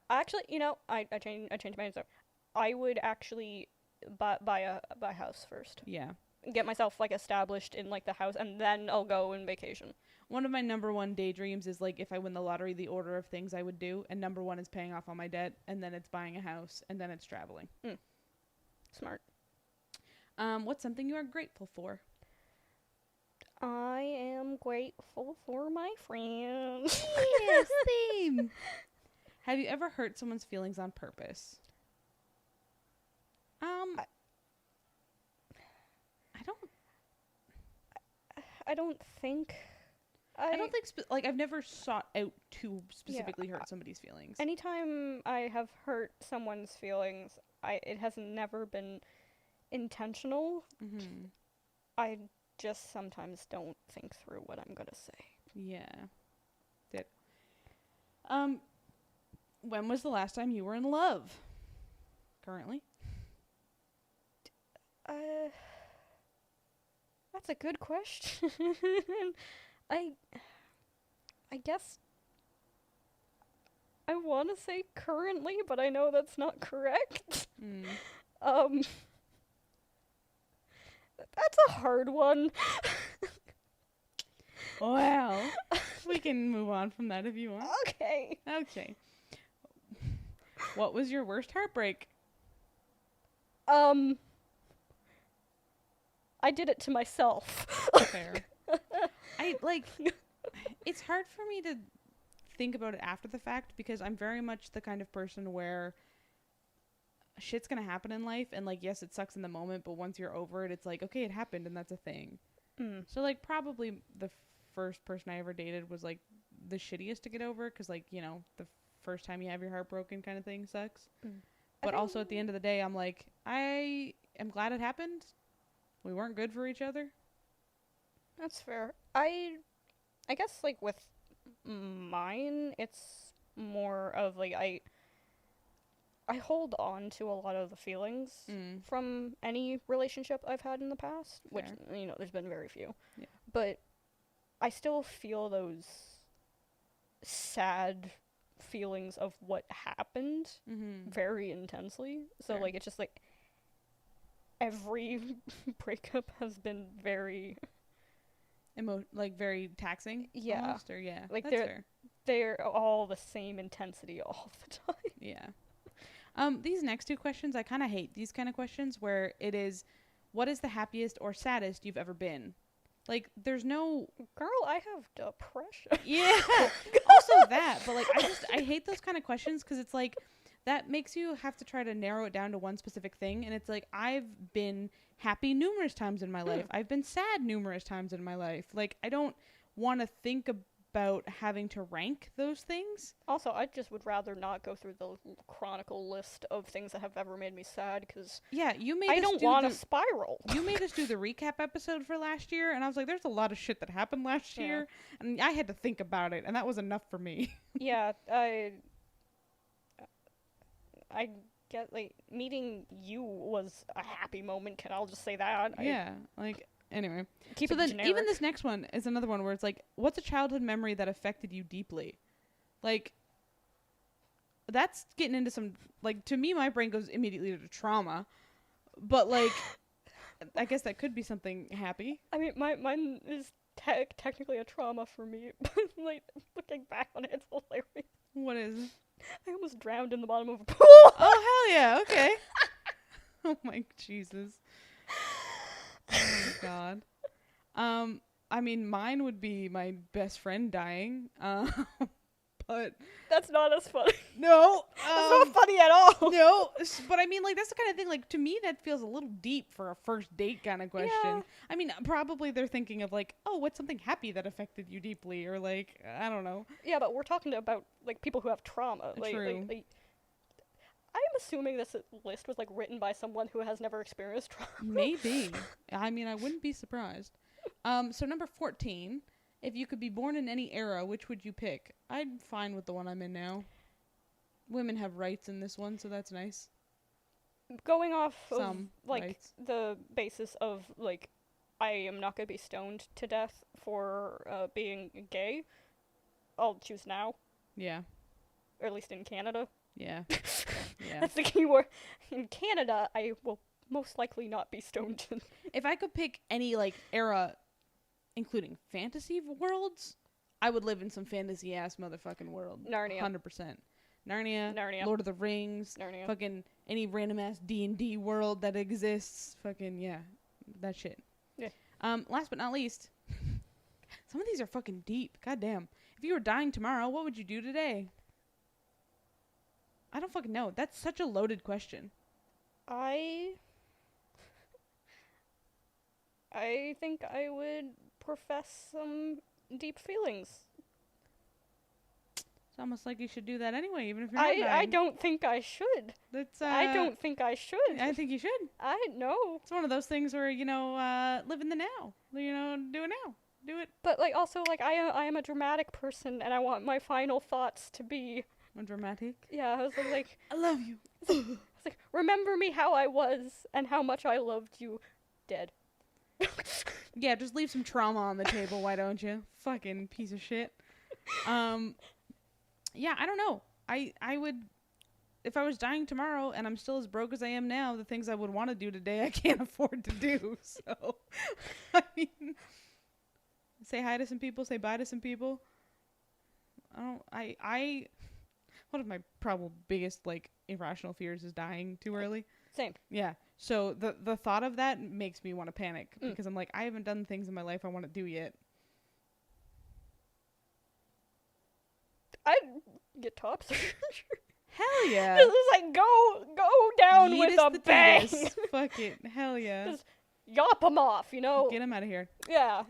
actually, I changed my answer. I would actually buy a house first. Yeah. Get myself like established in like the house, and then I'll go on vacation. One of my number one daydreams is like if I win the lottery, the order of things I would do, and number 1 is paying off all my debt, and then it's buying a house, and then it's traveling. Smart. What's something you are grateful for? I am grateful for my friends. Yes, same. Have you ever hurt someone's feelings on purpose? I don't think. I don't think I've never sought out to specifically hurt somebody's feelings. Anytime I have hurt someone's feelings, it has never been intentional. Mm-hmm. I just sometimes don't think through what I'm gonna say. Yeah. Did. When was the last time you were in love? Currently? That's a good question. I guess I want to say currently, but I know that's not correct. That's a hard one. Wow. We can move on from that if you want. Okay. Okay. What was your worst heartbreak? I did it to myself. Fair. It's hard for me to think about it after the fact because I'm very much the kind of person where shit's gonna happen in life and yes, it sucks in the moment, but once you're over it, it's like, okay, it happened and that's a thing. So probably the first person I ever dated was the shittiest to get over because the first time you have your heart broken kind of thing sucks. But also at the end of the day, I'm like, I am glad it happened. We weren't good for each other. That's fair. I guess with mine, it's more of I hold on to a lot of the feelings from any relationship I've had in the past, which there's been very few. Yeah. But I still feel those sad feelings of what happened very intensely. So Fair. like it's just like every breakup has been very like very taxing. Yeah. Almost, or yeah, Like, that's fair. they're all the same intensity all the time. Yeah. These next two questions, I kind of hate these kind of questions where it is, what is the happiest or saddest you've ever been? Like, there's no. Girl, I have depression. Yeah. Also that, but like, I hate those kind of questions because it's like, that makes you have to try to narrow it down to one specific thing. And it's like, I've been happy numerous times in my life. I've been sad numerous times in my life. Like, I don't want to think about having to rank those things. Also, I just would rather not go through the chronicle list of things that have ever made me sad, because Yeah, I don't want to spiral. You made us do the recap episode for last year, and I was like, there's a lot of shit that happened last year, and I had to think about it, and that was enough for me. Yeah, I get, like, meeting you was a happy moment, I'll just say that. Yeah, like, anyway. Keep So it then, generic. even this next one is another one where it's like, what's a childhood memory that affected you deeply? Like, that's getting into some, like, to me, my brain goes immediately to trauma, but, like, I guess that could be something happy. I mean, mine is technically a trauma for me, but, like, looking back on it, it's hilarious. What is it? I almost drowned in the bottom of a pool. Oh, hell yeah, okay. Oh, my Jesus. Oh, my God. I mean, mine would be my best friend dying, but... That's not as funny. No. That's not funny at all. No, but I mean, like, that's the kind of thing, like, to me, that feels a little deep for a first date kind of question. Yeah. I mean, probably they're thinking of, like, oh, what's something happy that affected you deeply, or, like, I don't know. Yeah, but we're talking about, like, people who have trauma. True. I'm assuming this list was, like, written by someone who has never experienced trauma. Maybe. I mean, I wouldn't be surprised. So number 14, if you could be born in any era, which would you pick? I'm fine with the one I'm in now. Women have rights in this one, so that's nice. Going off Some of, like, rights. the basis of, like, I am not going to be stoned to death for being gay, I'll choose now. Yeah. Or at least in Canada. Yeah. Yeah. That's the key word. In Canada, I will most likely not be stoned. If I could pick any, like, era, including fantasy worlds, I would live in some fantasy-ass motherfucking world. Narnia. 100%. Narnia. Narnia. Lord of the Rings. Narnia. Fucking any random-ass D&D world that exists. Fucking, yeah. That shit. Yeah. Last but not least, some of these are fucking deep. Goddamn. If you were dying tomorrow, what would you do today? I don't fucking know. That's such a loaded question. I think I would profess some deep feelings. It's almost like you should do that anyway, even if you're not dying. I don't think I should. That's, I don't think I should. I think you should. I know. It's one of those things where, you know, live in the now. You know, do it now. Do it. But, like, also, like, I am a dramatic person, and I want my final thoughts to be... Dramatic. Yeah, I was like... I love you. It's like, remember me how I was, and how much I loved you, dead. Yeah, just leave some trauma on the table, why don't you? Fucking piece of shit. Yeah, I don't know. I would... If I was dying tomorrow and I'm still as broke as I am now, the things I would want to do today I can't afford to do. So, I mean... Say hi to some people, say bye to some people. One of my probably biggest, like, irrational fears is dying too early. Same. Yeah. So the thought of that makes me want to panic because I'm like, I haven't done things in my life I want to do yet. I'd get top surgery. Hell yeah. Just like go down with Yeetus a the bang. Titus. Fuck it. Hell yeah. Just yop them off, you know. Get him out of here. Yeah.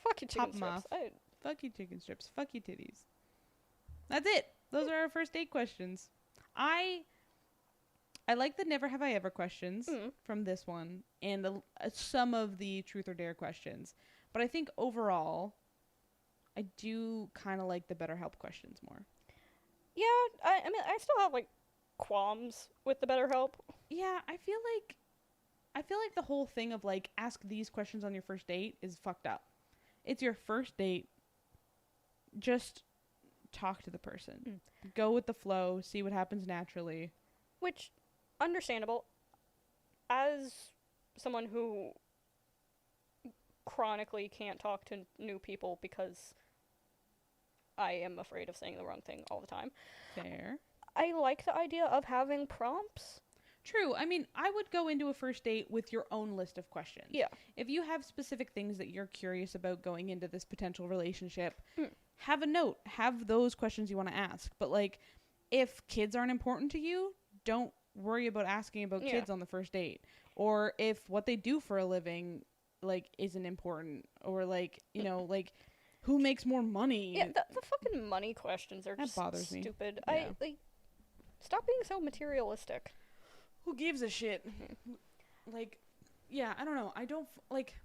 Fuck your Pop chicken 'em strips. off. Fuck you chicken strips. Fuck you titties. That's it. Those are our first date questions. I like the never have I ever questions from this one and some of the truth or dare questions. But I think overall, I do kind of like the BetterHelp questions more. Yeah, I mean, I still have, like, qualms with the BetterHelp. Yeah, I feel like the whole thing of, like, ask these questions on your first date is fucked up. It's your first date. Just talk to the person. Go with the flow, see what happens naturally. Which, understandable. As someone who chronically can't talk to new people because I am afraid of saying the wrong thing all the time, Fair. I like the idea of having prompts. True. I mean, I would go into a first date with your own list of questions. Yeah. If you have specific things that you're curious about going into this potential relationship, have a note. Have those questions you want to ask. But, like, if kids aren't important to you, don't worry about asking about kids on the first date. Or if what they do for a living, like, isn't important. Or, like, you know, like, who makes more money? Yeah, the fucking money questions are just bothers me. stupid. Yeah. Stop being so materialistic. Who gives a shit? Like, yeah, I don't know. I don't, like,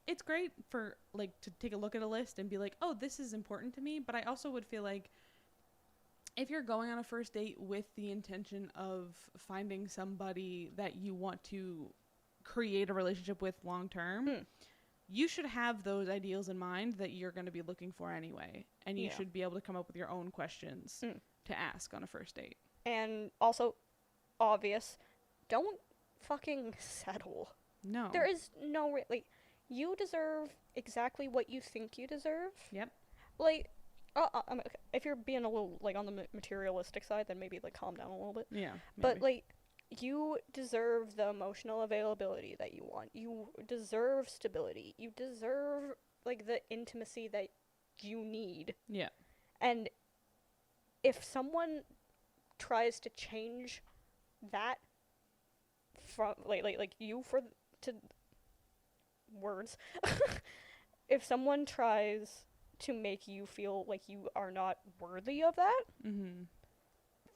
it's great for, like, to take a look at a list and be like, oh, this is important to me. But I also would feel like if you're going on a first date with the intention of finding somebody that you want to create a relationship with long term, you should have those ideals in mind that you're going to be looking for anyway. And you should be able to come up with your own questions to ask on a first date. And also, obvious, don't fucking settle. No. There is no like, you deserve exactly what you think you deserve. Yep. Like, if you're being a little, like, on the materialistic side, then maybe, like, calm down a little bit. Yeah. Maybe. But, like, you deserve the emotional availability that you want. You deserve stability. You deserve, like, the intimacy that you need. Yeah. And if someone tries to change that from, like you to words, if someone tries to make you feel like you are not worthy of that,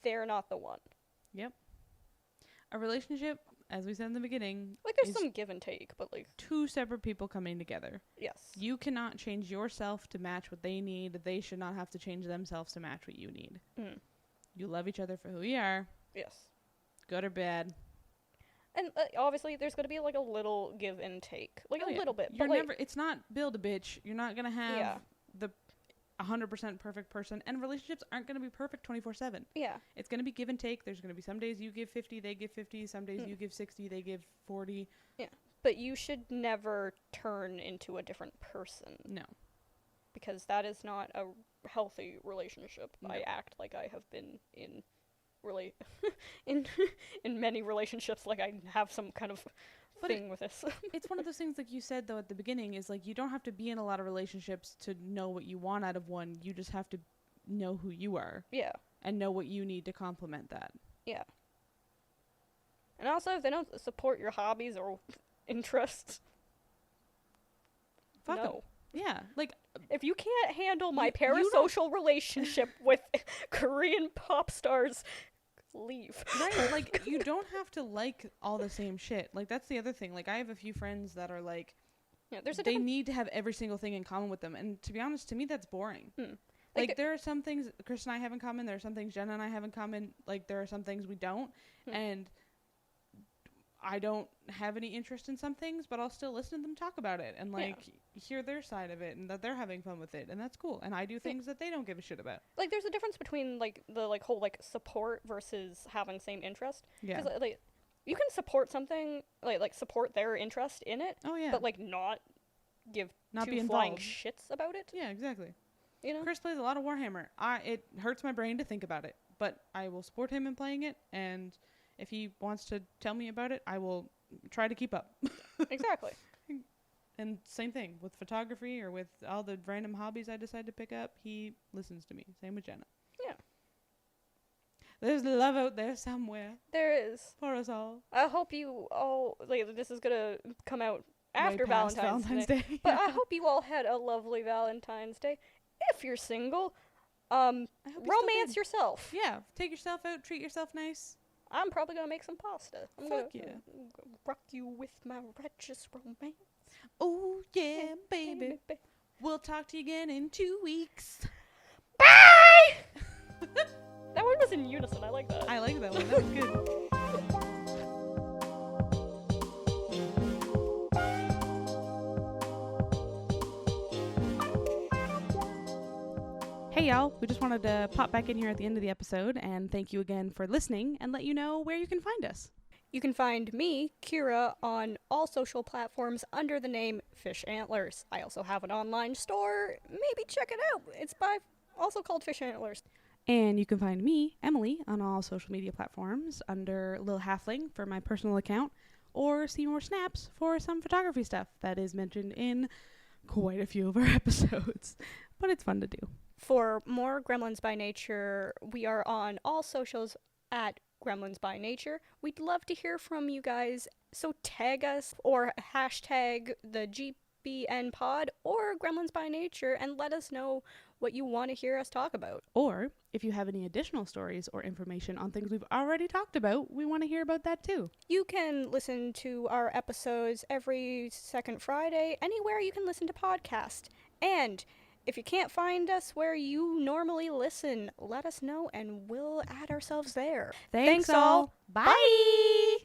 they're not the one. Yep. A relationship, as we said in the beginning, like, there's some give and take, but, like, two separate people coming together. Yes. You cannot change yourself to match what they need. They should not have to change themselves to match what you need. You love each other for who you are. Yes. Good or bad. And obviously, there's going to be, like, a little give and take. Like, a little bit. You're but, never, it's not build a bitch. You're not going to have the 100% perfect person. And relationships aren't going to be perfect 24/7. Yeah. It's going to be give and take. There's going to be some days you give 50, they give 50. Some days you give 60, they give 40. Yeah. But you should never turn into a different person. No. Because that is not a healthy relationship. No. I act like I have been in in many relationships, like I have some kind of thing with this. It's one of those things, like you said, though, at the beginning, is, like, you don't have to be in a lot of relationships to know what you want out of one. You just have to know who you are. Yeah. And know what you need to complement that. Yeah. And also, if they don't support your hobbies or interests, Fuck 'em. no. Yeah. Like, if you can't handle my you parasocial relationship with Korean pop stars, leave. right, like, you don't have to like all the same shit. Like, that's the other thing. Like, I have a few friends that are, like, Yeah, there's they need to have every single thing in common with them. And to be honest, to me, that's boring. Like, there are some things Chris and I have in common. There are some things Jenna and I have in common. Like, there are some things we don't. And I don't have any interest in some things, but I'll still listen to them talk about it and, like, hear their side of it and that they're having fun with it. And that's cool. And I do things that they don't give a shit about. Like, there's a difference between, like, the, like, whole, like, support versus having same interest. Yeah. Because, like, you can support something, like support their interest in it. Oh, yeah. But, like, not give Not two be flying involved. shits about it. Yeah, exactly. You know? Chris plays a lot of Warhammer. It hurts my brain to think about it, but I will support him in playing it, and if he wants to tell me about it, I will try to keep up. Exactly. And same thing with photography or with all the random hobbies I decide to pick up. He listens to me. Same with Jenna. Yeah. There's love out there somewhere There is. for us all. I hope you all, like, this is gonna come out after Way past Valentine's Day. But I hope you all had a lovely Valentine's Day. If you're single, I hope you still romance did. yourself. Yeah, take yourself out, treat yourself nice. I'm probably gonna make some pasta. I'm Fuck gonna yeah. rock you with my righteous romance. Oh yeah, baby. We'll talk to you again in 2 weeks. Bye! That one was in unison. I like that. I like that one. That was good. Hey y'all, we just wanted to pop back in here at the end of the episode and thank you again for listening and let you know where you can find us. You can find me, Kira, on all social platforms under the name Fish Antlers. I also have an online store. Maybe check it out. It's also called Fish Antlers. And you can find me, Emily, on all social media platforms under Lil Halfling for my personal account, or Seymour Snaps for some photography stuff that is mentioned in quite a few of our episodes. But it's fun to do. For more Gremlins by Nature, we are on all socials at Gremlins by Nature. We'd love to hear from you guys, so tag us or hashtag the GBN pod or Gremlins by Nature and let us know what you want to hear us talk about. Or if you have any additional stories or information on things we've already talked about, we want to hear about that too. You can listen to our episodes every second Friday, anywhere you can listen to podcasts. And if you can't find us where you normally listen, let us know and we'll add ourselves there. Thanks all. Bye.